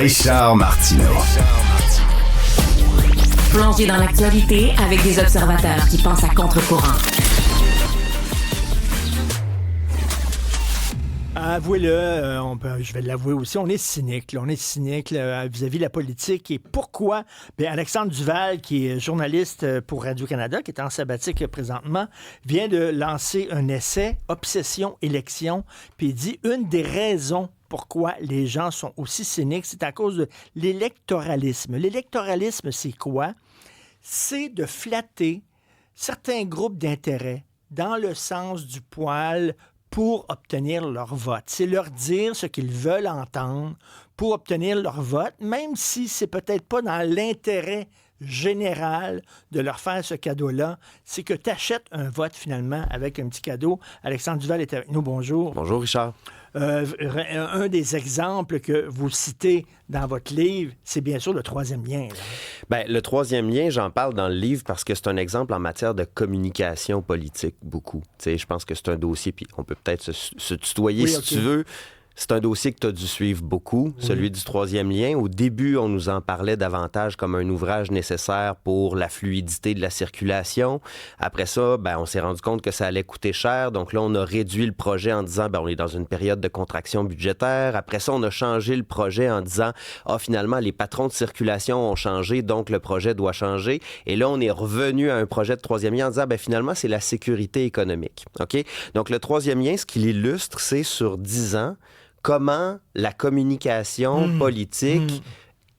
Richard Martineau. Plongé dans l'actualité avec des observateurs qui pensent à contre-courant. Avouez-le, je vais l'avouer aussi, on est cynique. On est cynique vis-à-vis de la politique. Et pourquoi? Bien, Alexandre Duval, qui est journaliste pour Radio-Canada, qui est en sabbatique présentement, vient de lancer un essai, Obsession élection, puis il dit une des raisons pourquoi les gens sont aussi cyniques, c'est à cause de l'électoralisme. L'électoralisme, c'est quoi? C'est de flatter certains groupes d'intérêts dans le sens du poil pour obtenir leur vote. C'est leur dire ce qu'ils veulent entendre pour obtenir leur vote, même si c'est peut-être pas dans l'intérêt général de leur faire ce cadeau-là. C'est que tu achètes un vote finalement avec un petit cadeau. Alexandre Duval est avec nous. Bonjour. Bonjour, Richard. Un des exemples que vous citez dans votre livre, c'est bien sûr le troisième lien. Bien, le troisième lien, j'en parle dans le livre parce que c'est un exemple en matière de communication politique, beaucoup. Tu sais, je pense que c'est un dossier, puis on peut peut-être se tutoyer si tu veux. C'est un dossier que tu as dû suivre beaucoup, celui du troisième lien. Au début, on nous en parlait davantage comme un ouvrage nécessaire pour la fluidité de la circulation. Après ça, on s'est rendu compte que ça allait coûter cher. Donc là, on a réduit le projet en disant, on est dans une période de contraction budgétaire. Après ça, on a changé le projet en disant, finalement, les patrons de circulation ont changé, donc le projet doit changer. Et là, on est revenu à un projet de troisième lien en disant, finalement, c'est la sécurité économique. OK? Donc le troisième lien, ce qu'il illustre, c'est sur 10 ans, comment la communication politique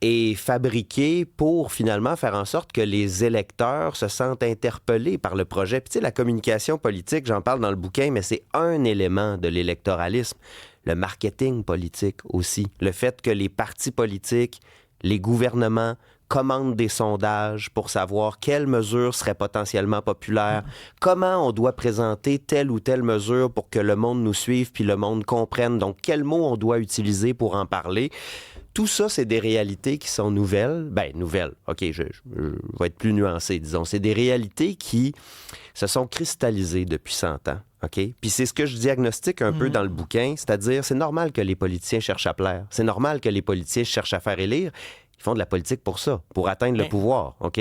est fabriquée pour finalement faire en sorte que les électeurs se sentent interpellés par le projet. Puis tu sais, la communication politique, j'en parle dans le bouquin, mais c'est un élément de l'électoralisme. Le marketing politique aussi. Le fait que les partis politiques, les gouvernements commandent des sondages pour savoir quelles mesures seraient potentiellement populaires, comment on doit présenter telle ou telle mesure pour que le monde nous suive puis le monde comprenne, donc quels mots on doit utiliser pour en parler. Tout ça, c'est des réalités qui sont nouvelles. Nouvelles, OK, je vais être plus nuancé, disons. C'est des réalités qui se sont cristallisées depuis 100 ans. OK? Puis c'est ce que je diagnostique un peu dans le bouquin, c'est-à-dire c'est normal que les politiciens cherchent à plaire. C'est normal que les politiciens cherchent à faire élire. Ils font de la politique pour ça, pour atteindre le pouvoir, OK?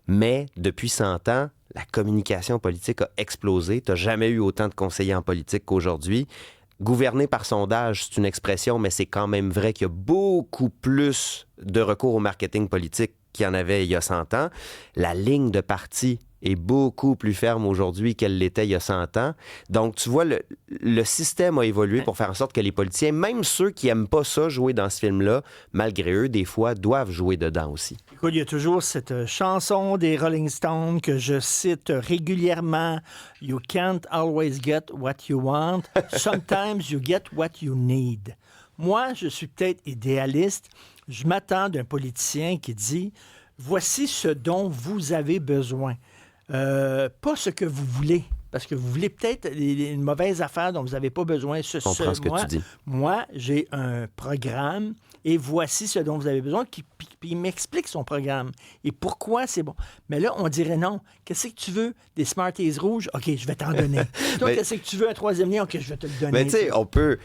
Mais depuis 100 ans, la communication politique a explosé. Tu n'as jamais eu autant de conseillers en politique qu'aujourd'hui. Gouverner par sondage, c'est une expression, mais c'est quand même vrai qu'il y a beaucoup plus de recours au marketing politique qu'il y en avait il y a 100 ans. La ligne de parti est beaucoup plus ferme aujourd'hui qu'elle l'était il y a 100 ans. Donc, tu vois, le système a évolué pour faire en sorte que les politiciens, même ceux qui n'aiment pas ça, jouer dans ce film-là, malgré eux, des fois, doivent jouer dedans aussi. Écoute, il y a toujours cette chanson des Rolling Stones que je cite régulièrement. « You can't always get what you want. Sometimes you get what you need. » Moi, je suis peut-être idéaliste. Je m'attends d'un politicien qui dit « Voici ce dont vous avez besoin. » Pas ce que vous voulez, parce que vous voulez peut-être une mauvaise affaire dont vous n'avez pas besoin. Je comprends ce que tu dis. Moi, j'ai un programme et voici ce dont vous avez besoin. Puis il m'explique son programme et pourquoi c'est bon. Mais là, on dirait non. Qu'est-ce que tu veux? Des Smarties rouges? OK, je vais t'en donner. Toi, qu'est-ce que tu veux? Un troisième lien? OK, je vais te le donner. Mais tu sais, on peut...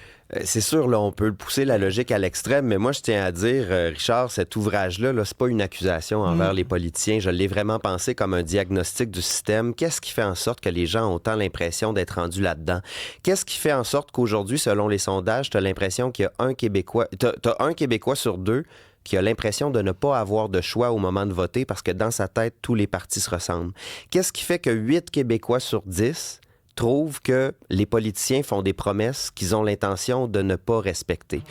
C'est sûr, là, on peut pousser la logique à l'extrême, mais moi, je tiens à dire, Richard, cet ouvrage-là, c'est pas une accusation envers les politiciens. Je l'ai vraiment pensé comme un diagnostic du système. Qu'est-ce qui fait en sorte que les gens ont tant l'impression d'être rendus là-dedans? Qu'est-ce qui fait en sorte qu'aujourd'hui, selon les sondages, tu as l'impression qu'il y a un Québécois... T'as un Québécois sur 2 qui a l'impression de ne pas avoir de choix au moment de voter parce que dans sa tête, tous les partis se ressemblent. Qu'est-ce qui fait que 8 Québécois sur 10 trouvent que les politiciens font des promesses qu'ils ont l'intention de ne pas respecter?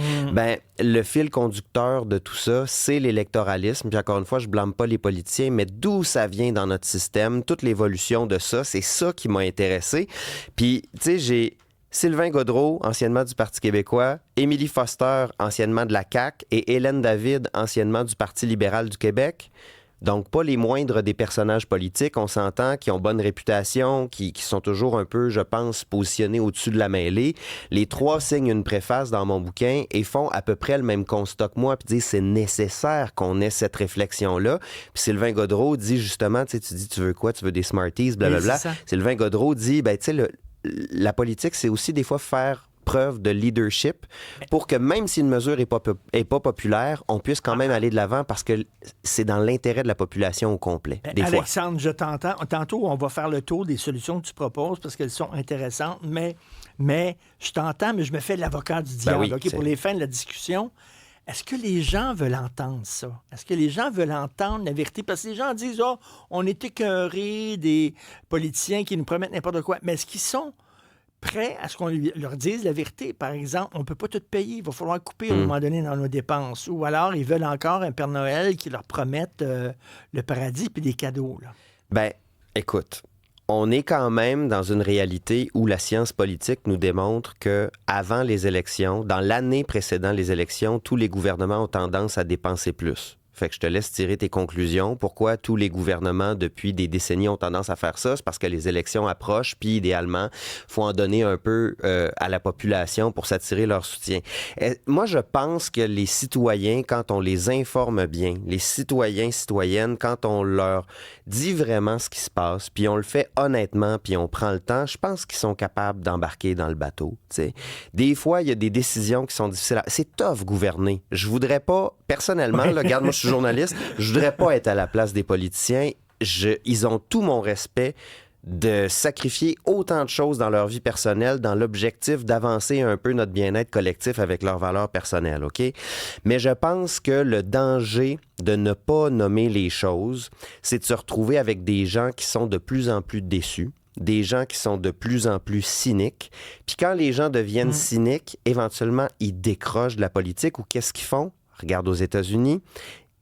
Le fil conducteur de tout ça, c'est l'électoralisme. Puis encore une fois, je blâme pas les politiciens, mais d'où ça vient dans notre système, toute l'évolution de ça, c'est ça qui m'a intéressé. Puis, tu sais, j'ai Sylvain Gaudreault, anciennement du Parti québécois, Émilie Foster, anciennement de la CAQ, et Hélène David, anciennement du Parti libéral du Québec. Donc, pas les moindres des personnages politiques, on s'entend, qui ont bonne réputation, qui sont toujours un peu, je pense, positionnés au-dessus de la mêlée. Les 3 signent une préface dans mon bouquin et font à peu près le même constat que moi, puis disent c'est nécessaire qu'on ait cette réflexion-là. Puis Sylvain Gaudreault dit justement, tu dis, tu veux quoi? Tu veux des Smarties, blablabla. Sylvain Gaudreault dit, tu sais, la politique, c'est aussi des fois faire preuve de leadership pour que même si une mesure n'est pas populaire, on puisse quand même aller de l'avant parce que c'est dans l'intérêt de la population au complet. Alexandre, je t'entends. Tantôt, on va faire le tour des solutions que tu proposes parce qu'elles sont intéressantes, mais je t'entends, mais je me fais l'avocat du diable. Oui, pour les fins de la discussion, est-ce que les gens veulent entendre ça? Est-ce que les gens veulent entendre la vérité? Parce que les gens disent, on est écœurés des politiciens qui nous promettent n'importe quoi. Mais est-ce qu'ils sont prêts à ce qu'on leur dise la vérité? Par exemple, on ne peut pas tout payer. Il va falloir couper à un moment donné dans nos dépenses. Ou alors, ils veulent encore un Père Noël qui leur promette le paradis puis des cadeaux. Là. Ben, écoute, on est quand même dans une réalité où la science politique nous démontre que avant les élections, dans l'année précédant les élections, tous les gouvernements ont tendance à dépenser plus. Fait que je te laisse tirer tes conclusions. Pourquoi tous les gouvernements, depuis des décennies, ont tendance à faire ça? C'est parce que les élections approchent, puis idéalement, il faut en donner un peu à la population pour s'attirer leur soutien. Moi, je pense que les citoyens, quand on les informe bien, les citoyens, citoyennes, quand on leur dit vraiment ce qui se passe, puis on le fait honnêtement, puis on prend le temps, je pense qu'ils sont capables d'embarquer dans le bateau. T'sais. Des fois, il y a des décisions qui sont difficiles. C'est tough gouverner. Je voudrais pas, personnellement, là, regarde, moi, je suis journaliste, je voudrais pas être à la place des politiciens. Ils ont tout mon respect de sacrifier autant de choses dans leur vie personnelle dans l'objectif d'avancer un peu notre bien-être collectif avec leurs valeurs personnelles, OK? Mais je pense que le danger de ne pas nommer les choses, c'est de se retrouver avec des gens qui sont de plus en plus déçus, des gens qui sont de plus en plus cyniques. Puis quand les gens deviennent cyniques, éventuellement, ils décrochent de la politique ou qu'est-ce qu'ils font? Regarde aux États-Unis,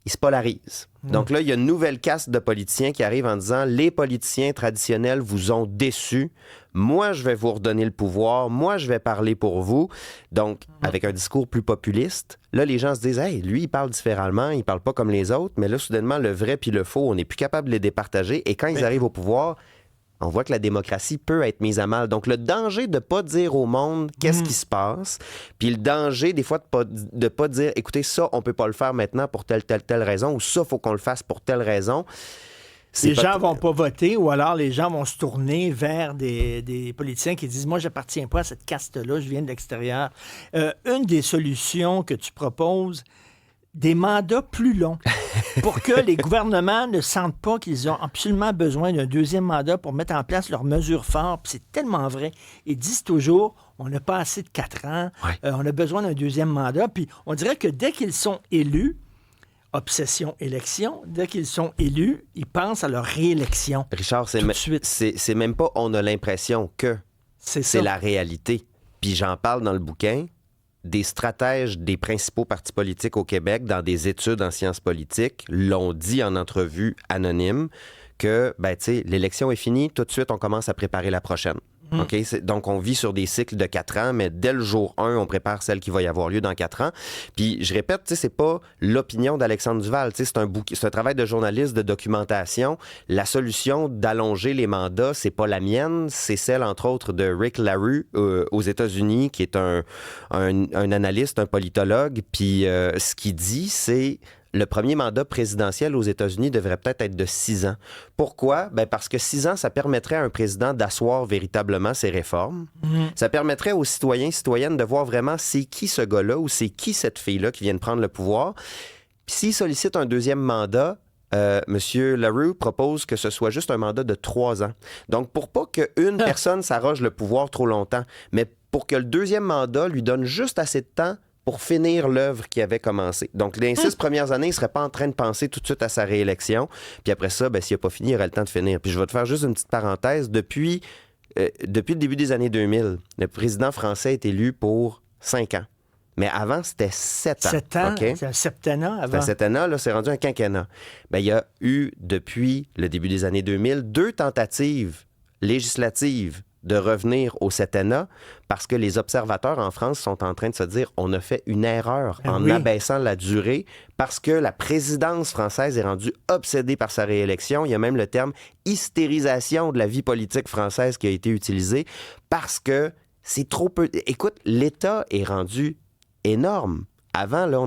ils se polarisent. Donc là, il y a une nouvelle caste de politiciens qui arrive en disant « Les politiciens traditionnels vous ont déçus. Moi, je vais vous redonner le pouvoir. Moi, je vais parler pour vous. » Donc, avec un discours plus populiste, là, les gens se disent « Hey, lui, il parle différemment. Il parle pas comme les autres. » Mais là, soudainement, le vrai puis le faux, on n'est plus capable de les départager. Et quand ils arrivent au pouvoir, on voit que la démocratie peut être mise à mal. Donc, le danger de ne pas dire au monde qu'est-ce qui se passe, puis le danger, des fois, de pas dire, écoutez, ça, on peut pas le faire maintenant pour telle raison, ou ça, il faut qu'on le fasse pour telle raison. Les gens vont pas voter, ou alors les gens vont se tourner vers des politiciens qui disent « Moi, j'appartiens pas à cette caste-là, je viens de l'extérieur. » Une des solutions que tu proposes, des mandats plus longs pour que les gouvernements ne sentent pas qu'ils ont absolument besoin d'un deuxième mandat pour mettre en place leurs mesures fortes. Puis c'est tellement vrai. Ils disent toujours, on n'a pas assez de 4 ans, on a besoin d'un deuxième mandat. Puis on dirait que dès qu'ils sont élus, obsession élection, dès qu'ils sont élus, ils pensent à leur réélection. Richard, c'est même pas on a l'impression que c'est la réalité. Puis j'en parle dans le bouquin. Des stratèges des principaux partis politiques au Québec dans des études en sciences politiques l'ont dit en entrevue anonyme que, l'élection est finie, tout de suite, on commence à préparer la prochaine. Okay? Donc, on vit sur des cycles de 4 ans, mais dès le jour 1, on prépare celle qui va y avoir lieu dans 4 ans. Puis, je répète, c'est pas l'opinion d'Alexandre Duval. C'est un travail de journaliste, de documentation. La solution d'allonger les mandats, c'est pas la mienne, c'est celle, entre autres, de Rick LaRue aux États-Unis, qui est un analyste, un politologue. Puis, ce qu'il dit, c'est... Le premier mandat présidentiel aux États-Unis devrait peut-être être de 6 ans. Pourquoi? Parce que 6 ans, ça permettrait à un président d'asseoir véritablement ses réformes. Ça permettrait aux citoyens et citoyennes de voir vraiment c'est qui ce gars-là ou c'est qui cette fille-là qui vient de prendre le pouvoir. Puis s'il sollicite un deuxième mandat, M. LaRue propose que ce soit juste un mandat de 3 ans. Donc, pour pas qu'une personne s'arroge le pouvoir trop longtemps, mais pour que le deuxième mandat lui donne juste assez de temps pour finir l'œuvre qui avait commencé. Donc, les 6 premières années, il ne serait pas en train de penser tout de suite à sa réélection. Puis après ça, s'il n'a pas fini, il aurait le temps de finir. Puis je vais te faire juste une petite parenthèse. Depuis le début des années 2000, le président français est élu pour 5 ans. Mais avant, c'était 7 ans. 7 ans? Okay? C'est un septennat avant? C'était un septennat, là, c'est rendu un quinquennat. Il y a eu, depuis le début des années 2000, 2 tentatives législatives de revenir au septennat parce que les observateurs en France sont en train de se dire on a fait une erreur en abaissant la durée parce que la présidence française est rendue obsédée par sa réélection. Il y a même le terme hystérisation de la vie politique française qui a été utilisé parce que c'est trop peu... Écoute, l'État est rendu énorme. Avant, là,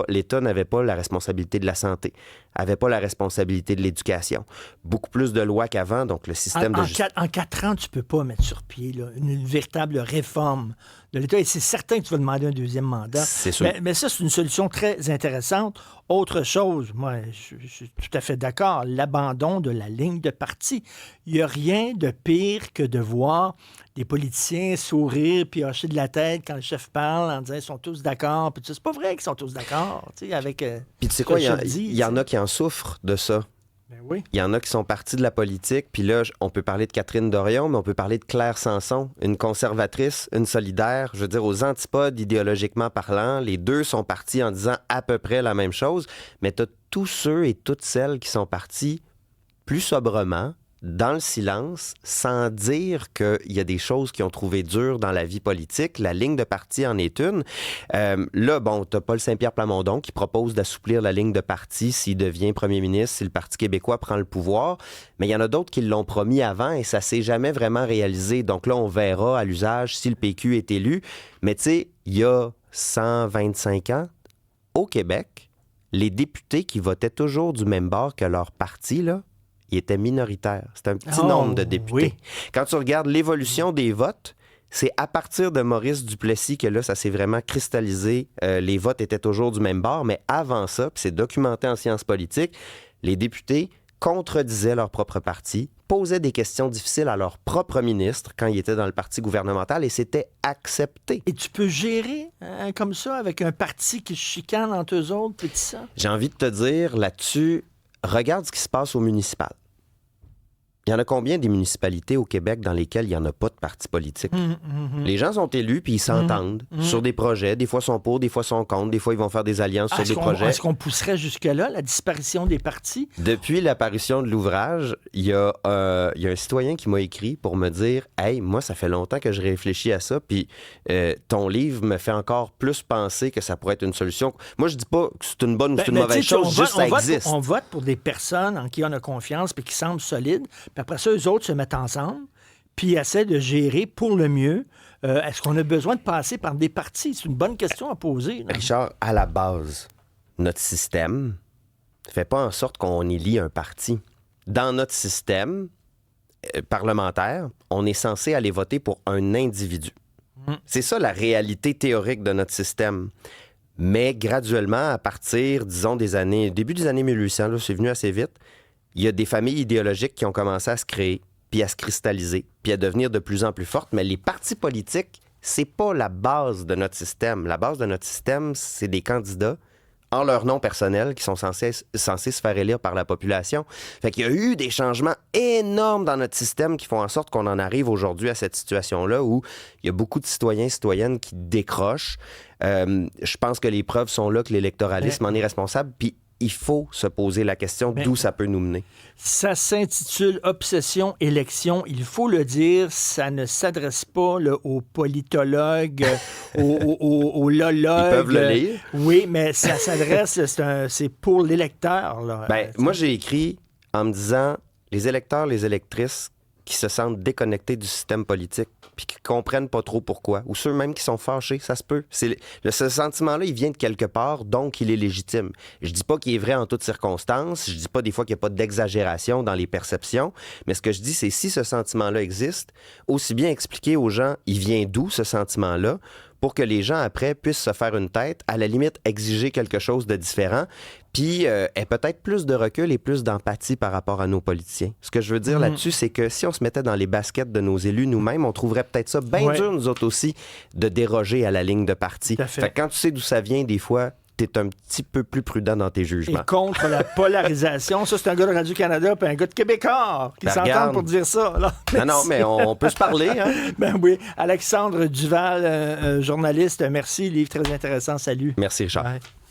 l'État n'avait pas la responsabilité de la santé. n'avaient pas la responsabilité de l'éducation. Beaucoup plus de lois qu'avant, donc le système de justice... En 4 ans, tu ne peux pas mettre sur pied là, une véritable réforme de l'État. Et c'est certain que tu vas demander un deuxième mandat. C'est sûr. Mais ça, c'est une solution très intéressante. Autre chose, moi, je suis tout à fait d'accord, l'abandon de la ligne de parti. Il n'y a rien de pire que de voir des politiciens sourire puis hocher de la tête quand le chef parle en disant ils sont tous d'accord. Puis c'est pas vrai qu'ils sont tous d'accord. Avec, puis tu sais quoi, il y en a qui en souffrent de ça. Ben oui. Il y en a qui sont partis de la politique, puis là, on peut parler de Catherine Dorion, mais on peut parler de Claire Sanson, une conservatrice, une solidaire, je veux dire, aux antipodes idéologiquement parlant. Les deux sont partis en disant à peu près la même chose, mais tu as tous ceux et toutes celles qui sont partis plus sobrement, dans le silence, sans dire qu'il y a des choses qui ont trouvé dures dans la vie politique. La ligne de parti en est une. Là, bon, t'as Paul Saint-Pierre Plamondon qui propose d'assouplir la ligne de parti s'il devient premier ministre, si le Parti québécois prend le pouvoir. Mais il y en a d'autres qui l'ont promis avant et ça s'est jamais vraiment réalisé. Donc là, on verra à l'usage si le PQ est élu. Mais tu sais, il y a 125 ans, au Québec, les députés qui votaient toujours du même bord que leur parti, là, il était minoritaire. C'est un petit nombre de députés. Oui. Quand tu regardes l'évolution des votes, c'est à partir de Maurice Duplessis que là, ça s'est vraiment cristallisé. Les votes étaient toujours du même bord, mais avant ça, puis c'est documenté en sciences politiques, les députés contredisaient leur propre parti, posaient des questions difficiles à leur propre ministre quand ils étaient dans le parti gouvernemental et c'était accepté. Et tu peux gérer comme ça avec un parti qui se chicane entre eux autres, puis tout ça? J'ai envie de te dire là-dessus, regarde ce qui se passe au municipal. Il y en a combien des municipalités au Québec dans lesquelles il n'y en a pas de parti politique? Les gens sont élus puis ils s'entendent sur des projets. Des fois, ils sont pour, des fois, ils sont contre. Des fois, ils vont faire des alliances sur des projets. Est-ce qu'on pousserait jusque-là, la disparition des partis? Depuis l'apparition de l'ouvrage, il y a un citoyen qui m'a écrit pour me dire « Hey, moi, ça fait longtemps que je réfléchis à ça, puis ton livre me fait encore plus penser que ça pourrait être une solution. » Moi, je dis pas que c'est une bonne ou c'est une mauvaise chose, juste ça existe. On vote pour des personnes en qui on a confiance puis qui semblent solides. Puis après ça, eux autres se mettent ensemble puis essaient de gérer pour le mieux. Est-ce qu'on a besoin de passer par des partis? C'est une bonne question à poser. Là. Richard, à la base, notre système ne fait pas en sorte qu'on élit un parti. Dans notre système parlementaire, on est censé aller voter pour un individu. C'est ça la réalité théorique de notre système. Mais graduellement, à partir, disons, début des années 1800, là, c'est venu assez vite, il y a des familles idéologiques qui ont commencé à se créer, puis à se cristalliser, puis à devenir de plus en plus fortes. Mais les partis politiques, c'est pas la base de notre système. La base de notre système, c'est des candidats en leur nom personnel qui sont censés se faire élire par la population. Fait qu'il y a eu des changements énormes dans notre système qui font en sorte qu'on en arrive aujourd'hui à cette situation-là où il y a beaucoup de citoyens et citoyennes qui décrochent. Je pense que les preuves sont là que l'électoralisme en est responsable, puis il faut se poser la question d'où ça peut nous mener. Ça s'intitule « Obsession élection ». Il faut le dire, ça ne s'adresse pas là, aux politologues, aux lologues. Ils peuvent le lire. Oui, mais ça s'adresse, c'est pour l'électeur. Là. Moi, j'ai écrit en me disant, les électeurs, les électrices qui se sentent déconnectés du système politique puis qui comprennent pas trop pourquoi, ou ceux même qui sont fâchés, ça se peut. Ce sentiment-là, il vient de quelque part, donc il est légitime. Je dis pas qu'il est vrai en toutes circonstances, je dis pas des fois qu'il n'y a pas d'exagération dans les perceptions, mais ce que je dis, c'est si ce sentiment-là existe, aussi bien expliquer aux gens, il vient d'où ce sentiment-là, pour que les gens, après, puissent se faire une tête, à la limite, exiger quelque chose de différent, puis aient peut-être plus de recul et plus d'empathie par rapport à nos politiciens. Ce que je veux dire là-dessus, c'est que si on se mettait dans les baskets de nos élus nous-mêmes, on trouverait peut-être ça bien dur, nous autres aussi, de déroger à la ligne de parti. Fait que quand tu sais d'où ça vient, des fois, t'es un petit peu plus prudent dans tes jugements. Et contre la polarisation, ça, c'est un gars de Radio-Canada puis un gars de Québécois qui s'entendent pour dire ça. Là. Non, mais on peut se parler. Hein? Ben oui. Alexandre Duval, journaliste, merci. Livre très intéressant. Salut. Merci, Richard. Bye.